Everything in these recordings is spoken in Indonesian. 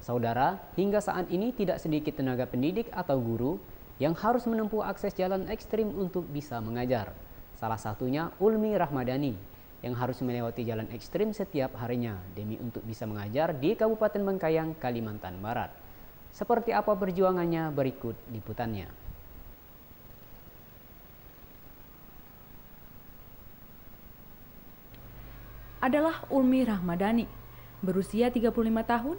Saudara, hingga saat ini tidak sedikit tenaga pendidik atau guru yang harus menempuh akses jalan ekstrim untuk bisa mengajar. Salah satunya Ulmi Rahmadani yang harus melewati jalan ekstrim setiap harinya demi untuk bisa mengajar di Kabupaten Bengkayang, Kalimantan Barat. Seperti apa perjuangannya berikut liputannya. Adalah Ulmi Rahmadani, berusia 35 tahun,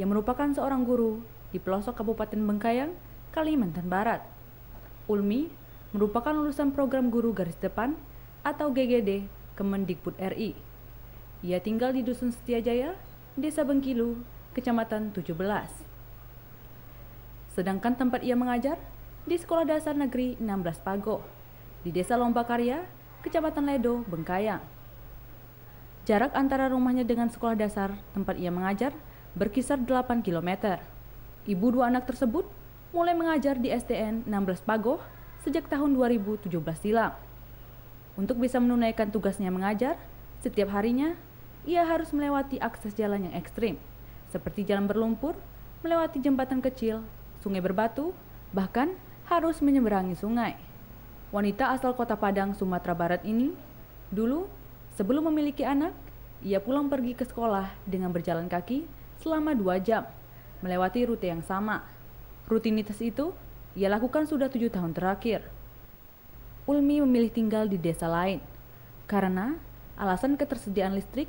yang merupakan seorang guru di pelosok Kabupaten Bengkayang, Kalimantan Barat. Ulmi merupakan lulusan program guru garis depan atau GGD Kemendikbud RI. Ia tinggal di Dusun Setiajaya, Desa Bengkilu, Kecamatan 17. Sedangkan tempat ia mengajar di Sekolah Dasar Negeri 16 Pago, di Desa Lombakarya, Kecamatan Ledo, Bengkayang. Jarak antara rumahnya dengan sekolah dasar tempat ia mengajar berkisar 8 km. Ibu dua anak tersebut mulai mengajar di SDN 16 Pago sejak tahun 2017 silam. Untuk bisa menunaikan tugasnya mengajar, setiap harinya ia harus melewati akses jalan yang ekstrim, seperti jalan berlumpur, melewati jembatan kecil, sungai berbatu, bahkan harus menyeberangi sungai. Wanita asal Kota Padang, Sumatera Barat ini, dulu sebelum memiliki anak, ia pulang pergi ke sekolah dengan berjalan kaki selama 2 jam, melewati rute yang sama. Rutinitas itu ia lakukan sudah 7 tahun terakhir. Ulmi memilih tinggal di desa lain karena alasan ketersediaan listrik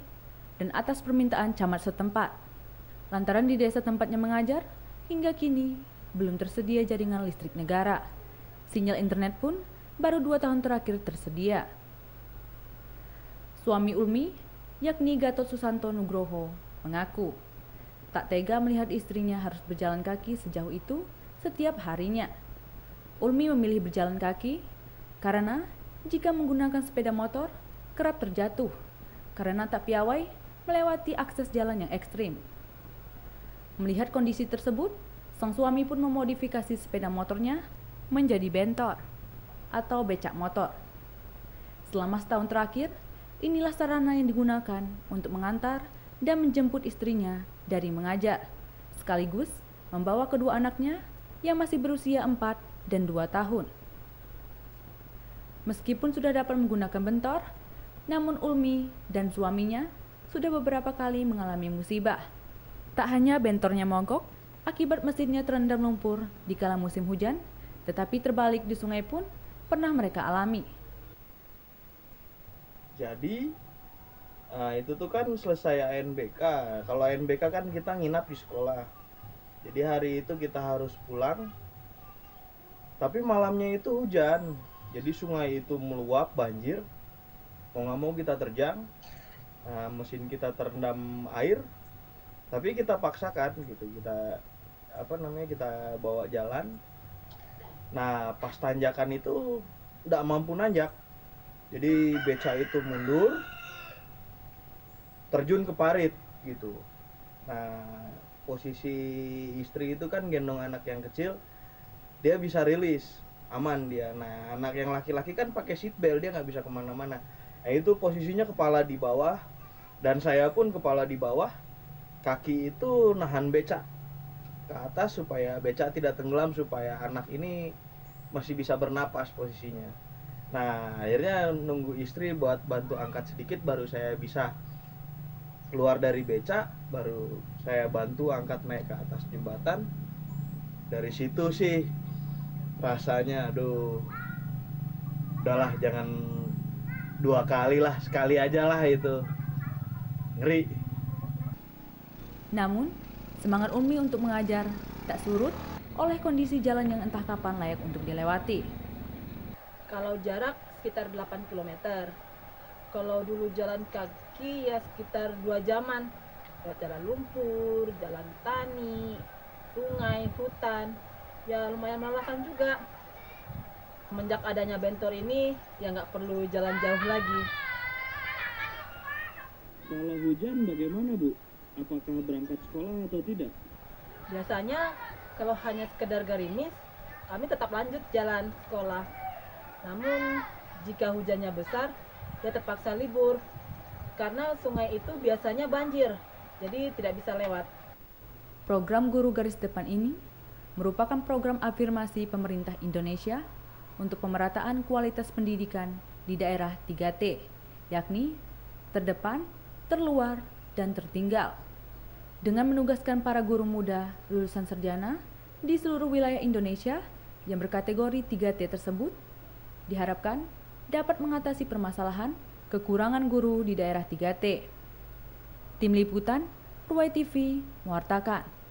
dan atas permintaan camat setempat. Lantaran di desa tempatnya mengajar, hingga kini belum tersedia jaringan listrik negara. Sinyal internet pun baru 2 tahun terakhir tersedia. Suami Ulmi, yakni Gatot Susanto Nugroho, mengaku tak tega melihat istrinya harus berjalan kaki sejauh itu setiap harinya. Ulmi memilih berjalan kaki karena jika menggunakan sepeda motor kerap terjatuh karena tak piawai melewati akses jalan yang ekstrim. Melihat kondisi tersebut, sang suami pun memodifikasi sepeda motornya menjadi bentor atau becak motor. Selama setahun terakhir, inilah sarana yang digunakan untuk mengantar dan menjemput istrinya dari mengajar, sekaligus membawa kedua anaknya yang masih berusia 4 dan 2 tahun. Meskipun sudah dapat menggunakan bentor, namun Ulmi dan suaminya sudah beberapa kali mengalami musibah. Tak hanya bentornya mogok akibat mesinnya terendam lumpur di kala musim hujan, tetapi terbalik di sungai pun pernah mereka alami. Jadi itu tuh kan selesai ANBK. Kalau ANBK kan kita nginap di sekolah. Jadi hari itu kita harus pulang. Tapi malamnya itu hujan. Jadi sungai itu meluap, banjir. Mau nggak mau kita terjang. Mesin kita terendam air. Tapi kita paksakan gitu. Kita bawa jalan. Nah, pas tanjakan itu nggak mampu nanjak. Jadi beca itu mundur, terjun ke parit gitu. Nah, posisi istri itu kan gendong anak yang kecil, dia bisa rilis, aman dia. Nah, anak yang laki-laki kan pakai seat belt, dia nggak bisa kemana-mana. Nah, itu posisinya kepala di bawah, dan saya pun kepala di bawah, kaki itu nahan beca ke atas supaya beca tidak tenggelam, supaya anak ini masih bisa bernapas posisinya. Nah, akhirnya nunggu istri buat bantu angkat sedikit, baru saya bisa keluar dari beca, baru saya bantu angkat naik ke atas jembatan. Dari situ sih rasanya, aduh, udahlah jangan 2 kali lah, sekali aja lah itu. Ngeri. Namun, semangat Ulmi untuk mengajar tak surut oleh kondisi jalan yang entah kapan layak untuk dilewati. Kalau jarak sekitar 8 km. Kalau dulu jalan kaki ya sekitar 2 jaman. Lewat jalan lumpur, jalan tani, sungai, hutan. Ya lumayan melelahkan juga. Semenjak adanya bentor ini ya nggak perlu jalan jauh lagi. Kalau hujan bagaimana, Bu? Apakah berangkat sekolah atau tidak? Biasanya kalau hanya sekedar gerimis, kami tetap lanjut jalan sekolah. Namun jika hujannya besar, ya terpaksa libur. Karena sungai itu biasanya banjir, jadi tidak bisa lewat. Program Guru Garis Depan ini merupakan program afirmasi pemerintah Indonesia untuk pemerataan kualitas pendidikan di daerah 3T, yakni terdepan, terluar, dan tertinggal. Dengan menugaskan para guru muda lulusan sarjana di seluruh wilayah Indonesia yang berkategori 3T tersebut, diharapkan dapat mengatasi permasalahan kekurangan guru di daerah 3T. Tim Liputan, Ruwai TV, mewartakan.